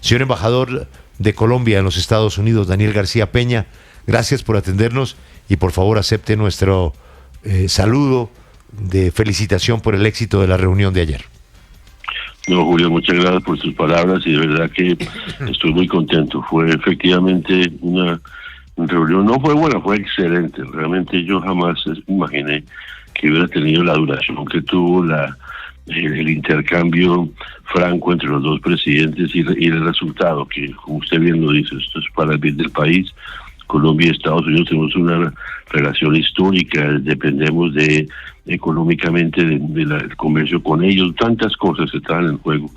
Señor embajador de Colombia en los Estados Unidos, Daniel García Peña, gracias por atendernos y por favor acepte nuestro saludo de felicitación por el éxito de la reunión de ayer. No, Julio, muchas gracias por sus palabras y de verdad que estoy muy contento. Fue efectivamente una reunión, no fue buena, fue excelente. Realmente yo jamás imaginé que hubiera tenido la duración que tuvo el intercambio franco entre los dos presidentes y el resultado, que como usted bien lo dice, esto es para el bien del país. Colombia y Estados Unidos tenemos una relación histórica, dependemos económicamente del comercio con ellos, tantas cosas están en juego,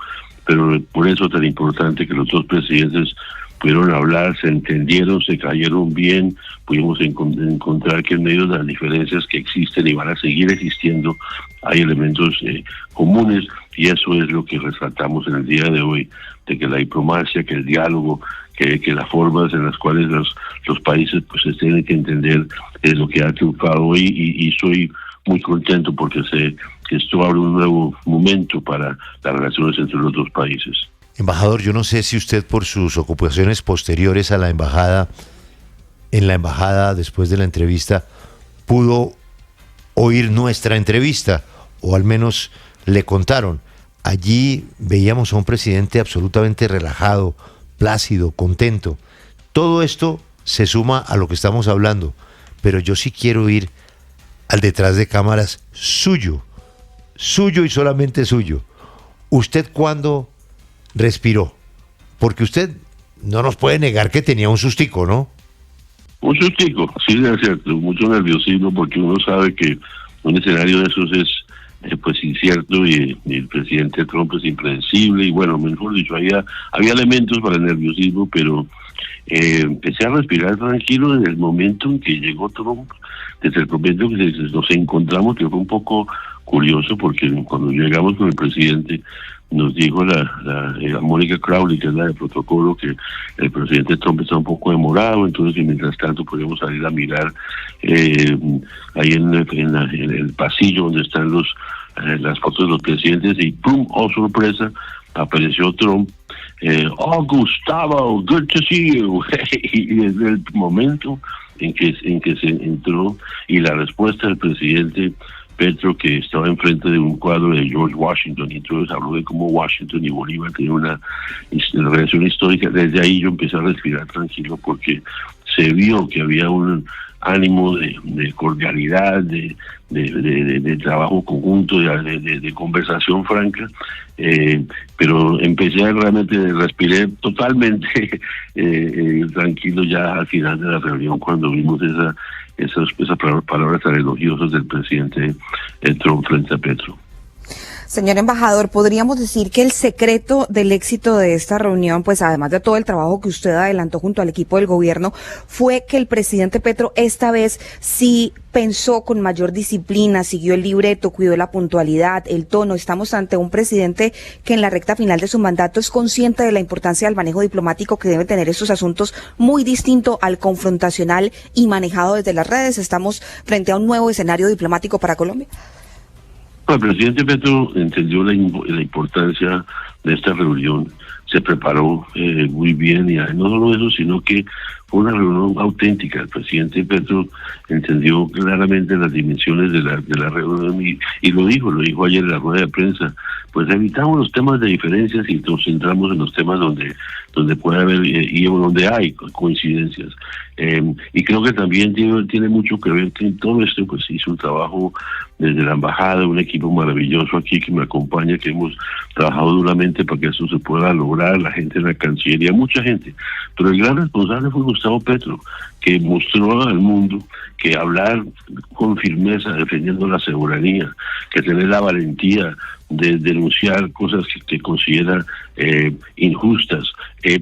pero por eso es tan importante que los dos presidentes pudieron hablar, se entendieron, se cayeron bien, pudimos encontrar que en medio de las diferencias que existen y van a seguir existiendo, hay elementos comunes, y eso es lo que resaltamos en el día de hoy, de que la diplomacia, que el diálogo, que las formas en las cuales los países pues se tienen que entender es lo que ha triunfado hoy, y soy muy contento porque sé que esto abre un nuevo momento para las relaciones entre los dos países. Embajador, yo no sé si usted por sus ocupaciones posteriores a la embajada, en la embajada después de la entrevista, pudo oír nuestra entrevista, o al menos le contaron. Allí veíamos a un presidente absolutamente relajado, plácido, contento. Todo esto se suma a lo que estamos hablando, pero yo sí quiero ir al detrás de cámaras suyo y solamente suyo. ¿Usted cuándo respiró? Porque usted no nos puede negar que tenía un sustico, ¿no? Un sustico, sí, es cierto, mucho nerviosismo, porque uno sabe que un escenario de esos es pues incierto, y el presidente Trump es impredecible, y bueno, mejor dicho, había elementos para el nerviosismo, pero empecé a respirar tranquilo desde el momento en que llegó Trump, desde el momento que nos encontramos, que fue un poco curioso, porque cuando llegamos con el presidente, nos dijo la Mónica Crowley, que es la de protocolo, que el presidente Trump está un poco demorado, entonces que mientras tanto podíamos salir a mirar ahí en el pasillo donde están las fotos de los presidentes, y ¡pum! ¡Oh, sorpresa! Apareció Trump. Gustavo, good to see you. Y desde el momento en que se entró, y la respuesta del presidente Petro, que estaba enfrente de un cuadro de George Washington, y entonces habló de cómo Washington y Bolívar tenían una relación histórica. Desde ahí yo empecé a respirar tranquilo, porque se vio que había un ánimo de cordialidad, de trabajo conjunto, de conversación franca, pero empecé a realmente respiré totalmente tranquilo ya al final de la reunión, cuando vimos esas palabras tan elogiosas del presidente Trump frente a Petro. Señor embajador, ¿podríamos decir que el secreto del éxito de esta reunión, pues además de todo el trabajo que usted adelantó junto al equipo del gobierno, fue que el presidente Petro esta vez sí pensó con mayor disciplina, siguió el libreto, cuidó la puntualidad, el tono? Estamos ante un presidente que en la recta final de su mandato es consciente de la importancia del manejo diplomático que debe tener estos asuntos, muy distinto al confrontacional y manejado desde las redes. Estamos frente a un nuevo escenario diplomático para Colombia. El presidente Petro entendió la importancia de esta reunión, se preparó muy bien, y no solo eso, sino que fue una reunión auténtica. El presidente Petro entendió claramente las dimensiones de la reunión, y lo dijo ayer en la rueda de prensa. Pues evitamos los temas de diferencias y nos centramos en los temas donde puede haber y donde hay coincidencias. Y creo que también tiene mucho que ver que en todo esto pues hizo un trabajo desde la embajada, un equipo maravilloso aquí que me acompaña, que hemos trabajado duramente para que esto se pueda lograr, la gente en la Cancillería, mucha gente. Pero el gran responsable fue Gustavo Petro, que mostró al mundo que hablar con firmeza defendiendo la soberanía, que tener la valentía de denunciar cosas que considera injustas,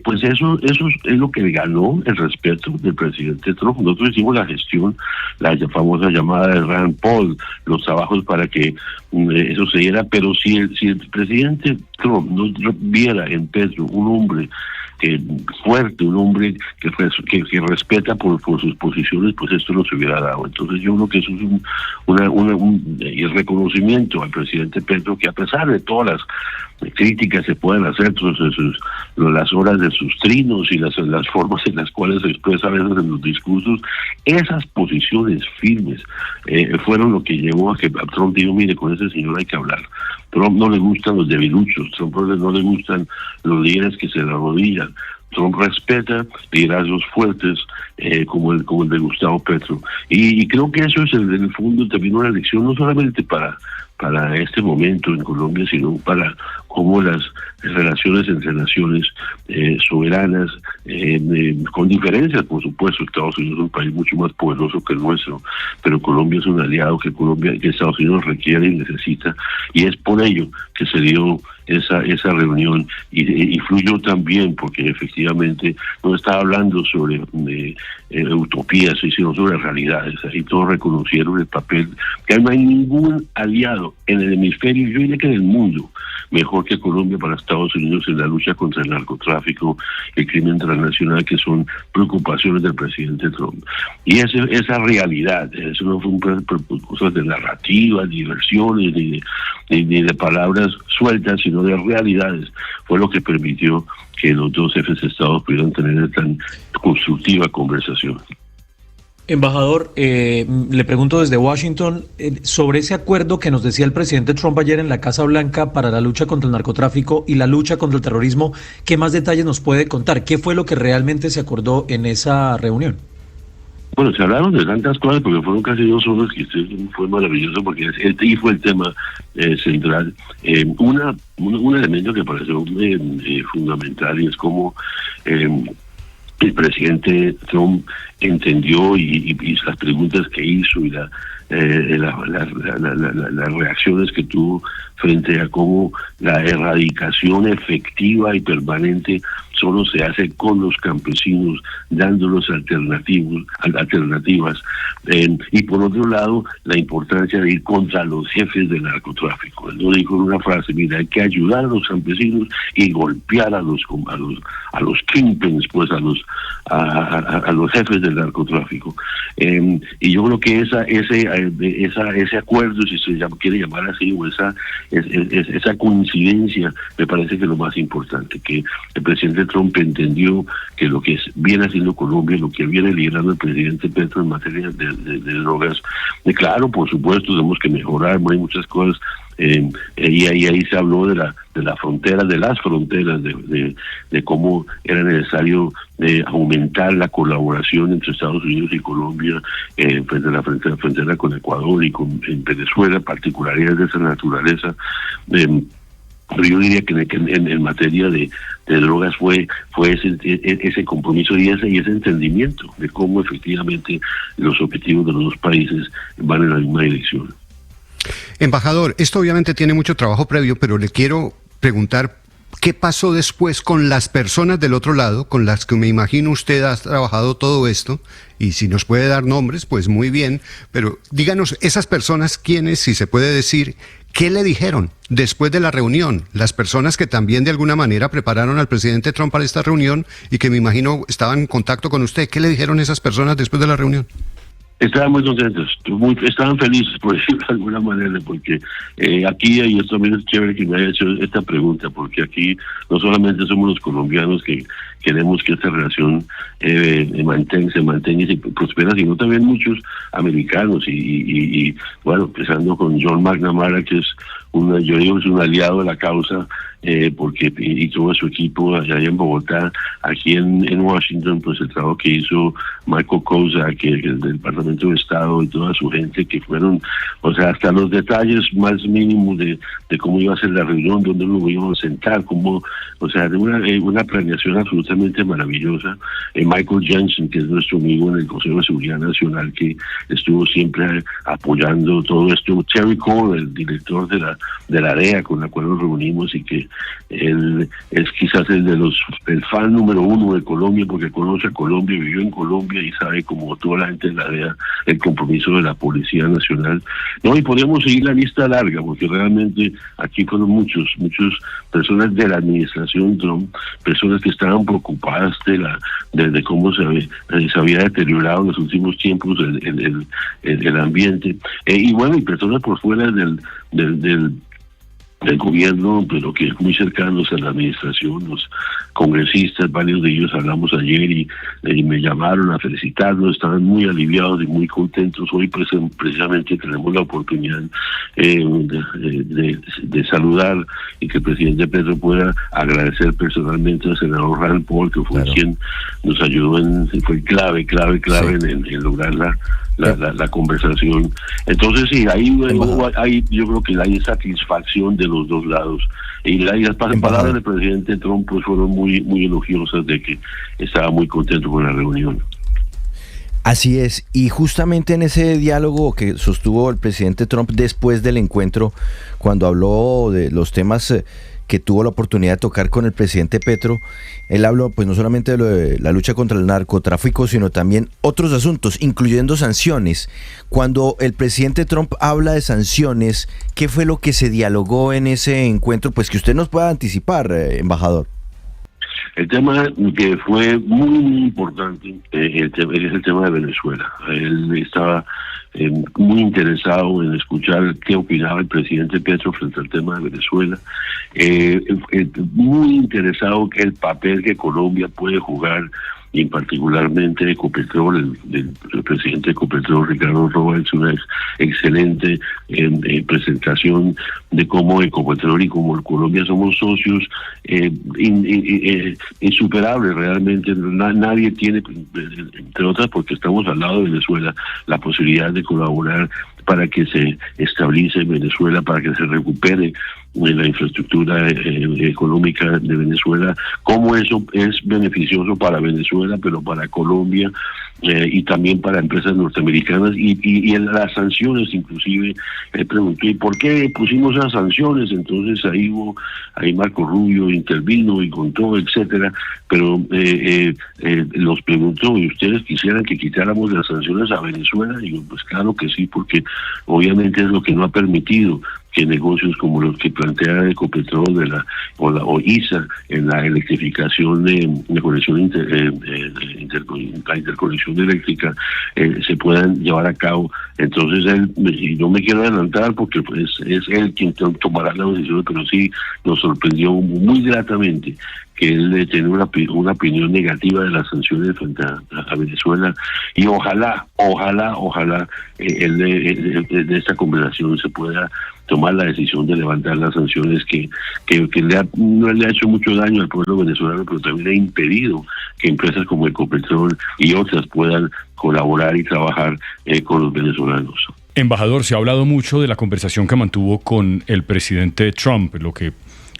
pues eso es lo que ganó el respeto del presidente Trump. Nosotros hicimos la gestión, la famosa llamada de Rand Paul, los trabajos para que eso se diera, pero si el presidente Trump no viera en Petro un hombre fuerte, un hombre que respeta por sus posiciones, pues esto no se hubiera dado. Entonces yo creo que eso es un reconocimiento al presidente Petro, que a pesar de todas las críticas se pueden hacer, las horas de sus trinos y las formas en las cuales se expresa a veces en los discursos, esas posiciones firmes fueron lo que llevó a que Trump dijo, mire, con ese señor hay que hablar. Trump no le gustan los debiluchos, Trump no le gustan los líderes que se le arrodillan. Trump respeta liderazgos fuertes como el de Gustavo Petro. Y creo que eso es en el fondo también una lección, no solamente para este momento en Colombia, sino para cómo las relaciones entre naciones soberanas, con diferencias, por supuesto. Estados Unidos es un país mucho más poderoso que el nuestro, pero Colombia es un aliado que Estados Unidos requiere y necesita, y es por ello que se dio esa reunión y fluyó también, porque efectivamente no estaba hablando sobre utopías, sino sobre realidades. Ahí todos reconocieron el papel, que no hay ningún aliado en el hemisferio, yo diría que en el mundo, mejor que Colombia para Estados Unidos en la lucha contra el narcotráfico, el crimen transnacional, que son preocupaciones del presidente Trump. Y esa realidad, eso no fue cosas de narrativas, diversiones, ni de palabras sueltas, sino de realidades, fue lo que permitió que los dos jefes de Estado pudieran tener tan constructiva conversación. Embajador, le pregunto desde Washington sobre ese acuerdo que nos decía el presidente Trump ayer en la Casa Blanca para la lucha contra el narcotráfico y la lucha contra el terrorismo. ¿Qué más detalles nos puede contar? ¿Qué fue lo que realmente se acordó en esa reunión? Bueno, se hablaron de tantas cosas porque fueron casi 2 horas, que fue maravilloso porque y fue el tema central. Un elemento que pareció fundamental, y es como el presidente Trump entendió y las preguntas que hizo y las reacciones que tuvo frente a cómo la erradicación efectiva y permanente solo se hace con los campesinos, dándolos alternativas, y por otro lado la importancia de ir contra los jefes del narcotráfico. Él lo dijo en una frase: mira, hay que ayudar a los campesinos y golpear a los kingpins, pues a los jefes del narcotráfico. Y yo creo que ese acuerdo, si se quiere llamar así, o esa coincidencia, me parece que es lo más importante, que el presidente Trump entendió que lo que viene haciendo Colombia, lo que viene liderando el presidente Petro en materia de drogas, claro, por supuesto, tenemos que mejorar, hay muchas cosas, y ahí se habló de las fronteras, de cómo era necesario aumentar la colaboración entre Estados Unidos y Colombia frente a la frontera con Ecuador y en Venezuela, particularidades de esa naturaleza. Pero yo diría que en materia de drogas fue ese compromiso y ese entendimiento de cómo efectivamente los objetivos de los dos países van en la misma dirección. Embajador, esto obviamente tiene mucho trabajo previo, pero le quiero preguntar qué pasó después con las personas del otro lado, con las que me imagino usted ha trabajado todo esto, y si nos puede dar nombres, pues muy bien, pero díganos, esas personas, ¿quiénes, si se puede decir, qué le dijeron después de la reunión? Las personas que también de alguna manera prepararon al presidente Trump para esta reunión y que me imagino estaban en contacto con usted, ¿qué le dijeron esas personas después de la reunión? Estaban muy contentos, estaban felices, por decirlo de alguna manera, porque aquí, y esto también es chévere que me haya hecho esta pregunta, porque aquí no solamente somos los colombianos que queremos que esta relación se mantenga y se prospera, sino también muchos americanos, y bueno, empezando con John McNamara, que es yo digo que es un aliado de la causa, porque y todo su equipo allá en Bogotá, aquí en Washington, pues el trabajo que hizo Michael Cosa, que del Departamento de Estado, y toda su gente, que fueron, o sea, hasta los detalles más mínimos de cómo iba a ser la reunión, dónde nos íbamos a sentar, cómo, o sea, de una planeación absolutamente maravillosa. Michael Jensen, que es nuestro amigo en el Consejo de Seguridad Nacional, que estuvo siempre apoyando todo esto. Terry Cole, el director de la la DEA con la cual nos reunimos, y que él es quizás el fan número uno de Colombia, porque conoce a Colombia, vivió en Colombia y sabe, como toda la gente de la DEA, el compromiso de la Policía Nacional. No, y podemos seguir la lista larga, porque realmente aquí fueron muchas personas de la administración Trump, personas que estaban preocupadas de cómo se había deteriorado en los últimos tiempos el ambiente, y bueno, y personas por fuera del gobierno, pero que es muy cercanos a la administración, los congresistas, varios de ellos hablamos ayer y me llamaron a felicitarnos, estaban muy aliviados y muy contentos. Hoy precisamente tenemos la oportunidad de saludar, y que el presidente Petro pueda agradecer personalmente al senador Rand Paul, que fue quien nos ayudó, fue clave en lograr la conversación. Entonces sí, ahí yo creo que hay satisfacción de los dos lados, y las palabras del presidente Trump pues fueron muy elogiosas, de que estaba muy contento con la reunión. Así es, y justamente en ese diálogo que sostuvo el presidente Trump después del encuentro, cuando habló de los temas que tuvo la oportunidad de tocar con el presidente Petro, él habló pues no solamente de lo de la lucha contra el narcotráfico, sino también otros asuntos, incluyendo sanciones. Cuando el presidente Trump habla de sanciones, ¿qué fue lo que se dialogó en ese encuentro? Pues que usted nos pueda anticipar, embajador. El tema que fue muy importante es el tema de Venezuela. Él estaba muy interesado en escuchar qué opinaba el presidente Petro frente al tema de Venezuela, muy interesado que el papel que Colombia puede jugar, y particularmente Ecopetrol, el presidente de Ecopetrol, Ricardo Roa, es una excelente presentación de cómo Ecopetrol y como Colombia somos socios insuperables realmente. Nadie tiene, entre otras porque estamos al lado de Venezuela, la posibilidad de colaborar para que se estabilice Venezuela, para que se recupere la infraestructura económica de Venezuela, cómo eso es beneficioso para Venezuela, pero para Colombia, y también para empresas norteamericanas, y en las sanciones inclusive. Pregunté, ¿por qué pusimos esas sanciones? Entonces ahí Marco Rubio intervino y contó, etcétera, pero los preguntó, ¿y ustedes quisieran que quitáramos las sanciones a Venezuela? Y yo, pues claro que sí, porque obviamente es lo que no ha permitido que negocios como los que plantea Ecopetrol o ISA en la electrificación de la conexión la interconexión eléctrica se puedan llevar a cabo. Entonces y no me quiero adelantar porque pues es él quien tomará la decisión, pero sí nos sorprendió muy gratamente que él tiene una opinión negativa de las sanciones frente a Venezuela, y ojalá de esta conversación se pueda tomar la decisión de levantar las sanciones que no le ha hecho mucho daño al pueblo venezolano, pero también ha impedido que empresas como Ecopetrol y otras puedan colaborar y trabajar con los venezolanos. Embajador, se ha hablado mucho de la conversación que mantuvo con el presidente Trump, lo que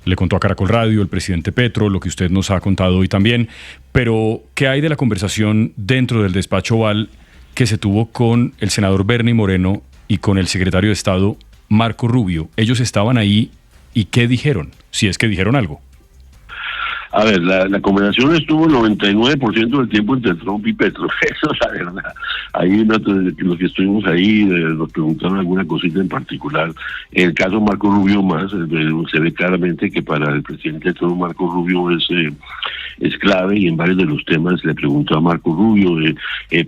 le contó a Caracol Radio el presidente Petro, lo que usted nos ha contado hoy también, pero ¿qué hay de la conversación dentro del despacho Oval que se tuvo con el senador Bernie Moreno y con el secretario de Estado Marco Rubio? Ellos estaban ahí, ¿y qué dijeron? Si es que dijeron algo. A ver, la conversación estuvo el 99% del tiempo entre Trump y Petro, eso es la verdad. Ahí los que estuvimos ahí nos preguntaron alguna cosita en particular. En el caso Marco Rubio más, se ve claramente que para el presidente Trump Marco Rubio es clave, y en varios de los temas le preguntó a Marco Rubio.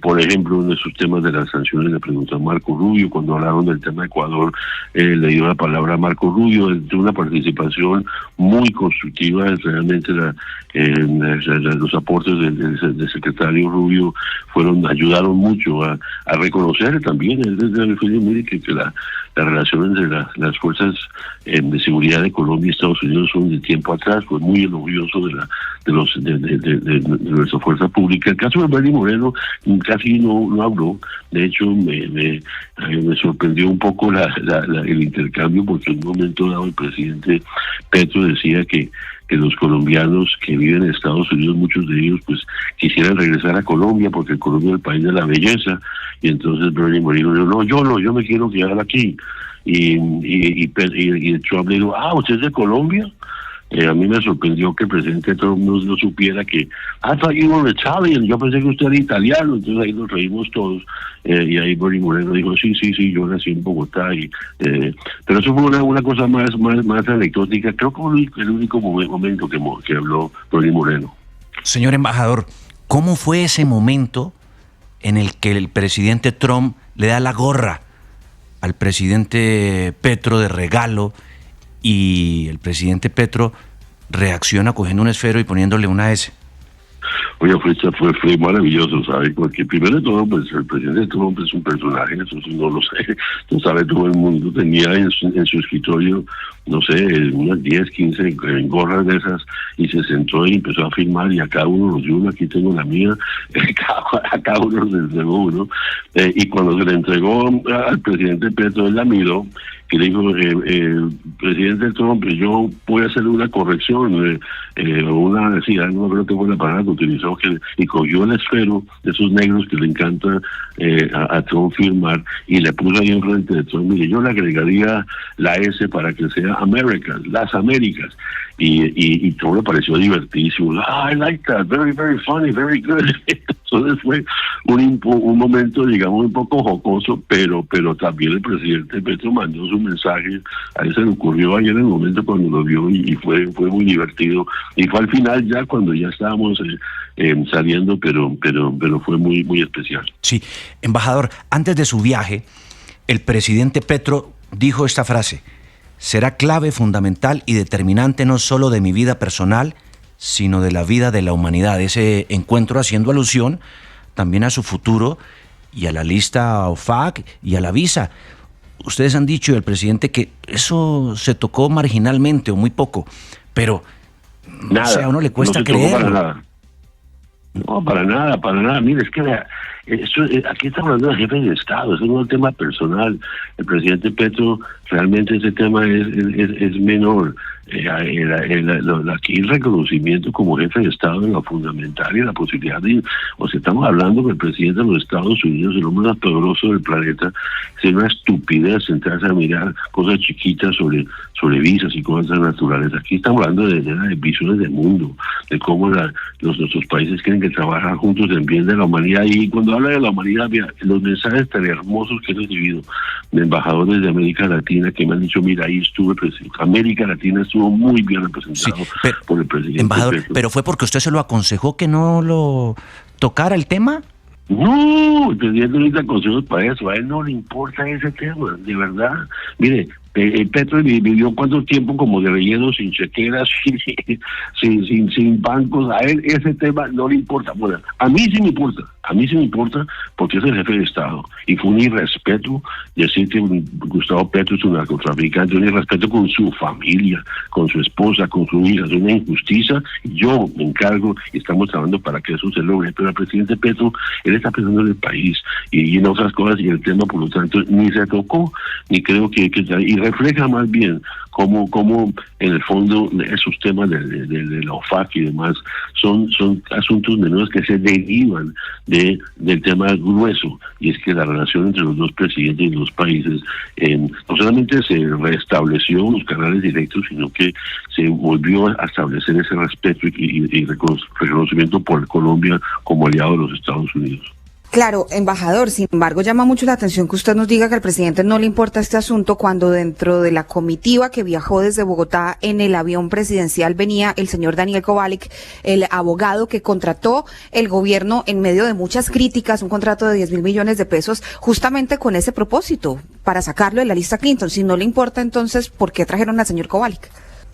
Por ejemplo, en esos temas de las sanciones le preguntó a Marco Rubio. Cuando hablaron del tema de Ecuador, le dio la palabra a Marco Rubio. Tuvo una participación muy constructiva. Realmente los aportes del secretario Rubio ayudaron mucho a reconocer también que la relación entre las fuerzas de seguridad de Colombia y Estados Unidos son de tiempo atrás. Fue muy elogioso de nuestra fuerza pública. El caso de Bernie Moreno casi no habló. De hecho, me sorprendió un poco el intercambio, porque en un momento dado el presidente Petro decía que que los colombianos que viven en Estados Unidos, muchos de ellos pues quisieran regresar a Colombia porque Colombia es el país de la belleza, y entonces Bernie Moreno dijo, yo me quiero quedar aquí, y Trump le dijo, ¿usted es de Colombia? A mí me sorprendió que el presidente Trump no supiera que I thought you were Italian, yo pensé que usted era italiano, entonces ahí nos reímos todos, y ahí Bernie Moreno dijo sí, yo nací en Bogotá, pero eso fue una cosa más anecdótica. Creo que fue el único momento que habló Bernie Moreno. Señor embajador, ¿cómo fue ese momento en el que el presidente Trump le da la gorra al presidente Petro de regalo, y el presidente Petro reacciona cogiendo un esfero y poniéndole una S? Oye, fue maravilloso, ¿sabes? Porque primero de todo, pues el presidente Trump es un personaje, eso no lo sé, no sabe todo el mundo. Tenía en su escritorio, no sé, unas 10, 15 gorras de esas, y se sentó y empezó a firmar, y a cada uno los dio, aquí tengo la mía, a cada uno les entregó uno, y cuando se le entregó al presidente Petro, él la miró y le dijo, presidente Trump, yo voy a hacer una corrección, no creo que fue la palabra que utilizó, y cogió el esfero de esos negros que le encanta a Trump firmar, y le puso ahí enfrente de Trump, mire, yo le agregaría la S para que sea Americas, las Américas, y Trump le pareció divertísimo. I like that, very, very funny, very good. Entonces fue un momento, digamos, un poco jocoso, pero también el presidente Petro mandó su mensaje. A él se le ocurrió ayer en el momento cuando lo vio, y fue muy divertido, y fue al final ya cuando ya estábamos saliendo, pero fue muy, muy especial. Sí, embajador, antes de su viaje, el presidente Petro dijo esta frase: será clave, fundamental y determinante no solo de mi vida personal, sino de la vida de la humanidad. Ese encuentro haciendo alusión también a su futuro y a la lista OFAC y a la visa. Ustedes han dicho, el presidente, que eso se tocó marginalmente o muy poco, pero nada, a uno le cuesta creerlo. No, para nada. Mire, es que aquí estamos hablando de jefe de Estado, eso no es un tema personal. El presidente Petro, realmente ese tema es menor. Aquí el reconocimiento como jefe de Estado es lo fundamental, y la posibilidad estamos hablando que el presidente de los Estados Unidos, el hombre más poderoso del planeta, es una estupidez sentarse a mirar cosas chiquitas sobre visas y cosas naturales. Aquí estamos hablando de visiones del mundo, de cómo nuestros países quieren que trabajen juntos en bien de la humanidad. Y cuando habla de la humanidad, mira, los mensajes tan hermosos que he recibido de embajadores de América Latina que me han dicho, mira, ahí estuve, América Latina estuvo muy bien representado por el presidente. Embajador, Petro. ¿pero fue porque usted se lo aconsejó que no lo tocara el tema? No, el presidente no necesita consejos para eso, a él no le importa ese tema, de verdad. Mire, Petro vivió cuánto tiempo como de relleno, sin chequeras, sin bancos. A él ese tema no le importa. Bueno, a mí sí me importa porque es el jefe de Estado, y fue un irrespeto decir que Gustavo Petro es un narcotraficante, un irrespeto con su familia, con su esposa, con su hija. Es una injusticia. Yo me encargo y estamos trabajando para que eso se logre, pero el presidente Petro, él está pensando en el país y en otras cosas, y el tema, por lo tanto, ni se tocó, ni creo que y refleja más bien cómo en el fondo esos temas de la OFAC y demás son asuntos menores que se derivan del tema grueso, y es que la relación entre los dos presidentes y los países no solamente se restableció los canales directos, sino que se volvió a establecer ese respeto y reconocimiento por Colombia como aliado de los Estados Unidos. Claro, embajador, sin embargo, llama mucho la atención que usted nos diga que al presidente no le importa este asunto, cuando dentro de la comitiva que viajó desde Bogotá en el avión presidencial venía el señor Daniel Kovalik, el abogado que contrató el gobierno en medio de muchas críticas, un contrato de 10.000 millones de pesos, justamente con ese propósito, para sacarlo de la lista Clinton. Si no le importa, entonces, ¿por qué trajeron al señor Kovalik?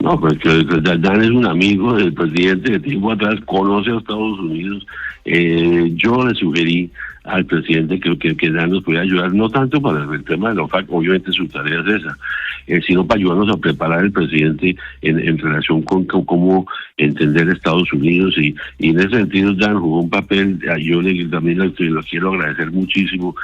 No, pues que Dan es un amigo del presidente de tiempo atrás, conoce a Estados Unidos. Yo le sugerí al presidente que Dan nos puede ayudar, no tanto para el tema de la OFAC, obviamente su tarea es esa, sino para ayudarnos a preparar al presidente en relación con cómo entender Estados Unidos, y en ese sentido Dan jugó un papel. Yo también lo quiero agradecer muchísimo,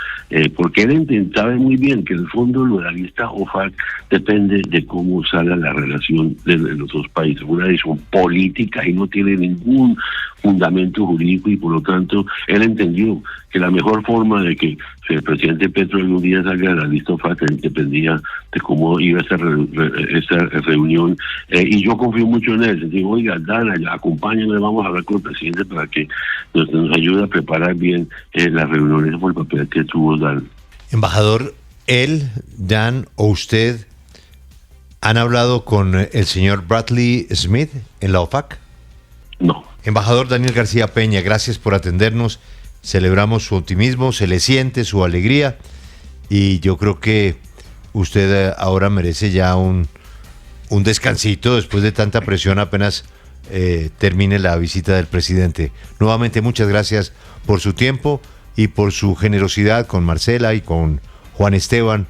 porque él sabe muy bien que en el fondo lo de la lista OFAC depende de cómo salga la relación de los dos países, una decisión política y no tiene ningún fundamento jurídico, y por lo tanto él entendió que la mejor forma de que el presidente Petro algún día salga de la lista OFAC dependía de cómo iba esa reunión, y yo confío mucho en él. Digo, oiga, Dana, acompáñame, vamos a hablar con el presidente para que nos ayude a preparar bien la reunión. Ese fue el papel que tuvo Dan. Embajador, él, Dan o usted han hablado con el señor Bradley Smith en la OFAC. No. Embajador Daniel García Peña, gracias por atendernos. Celebramos su optimismo, se le siente su alegría, y yo creo que usted ahora merece ya un descansito después de tanta presión apenas termine la visita del presidente. Nuevamente muchas gracias por su tiempo y por su generosidad con Marcela y con Juan Esteban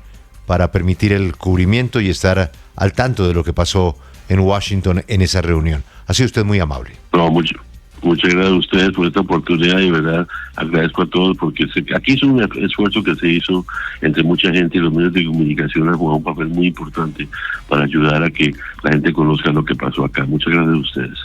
para permitir el cubrimiento y estar al tanto de lo que pasó en Washington en esa reunión. Ha sido usted muy amable. No, muchas gracias a ustedes por esta oportunidad, y de verdad agradezco a todos, porque aquí es un esfuerzo que se hizo entre mucha gente, y los medios de comunicación han jugado un papel muy importante para ayudar a que la gente conozca lo que pasó acá. Muchas gracias a ustedes.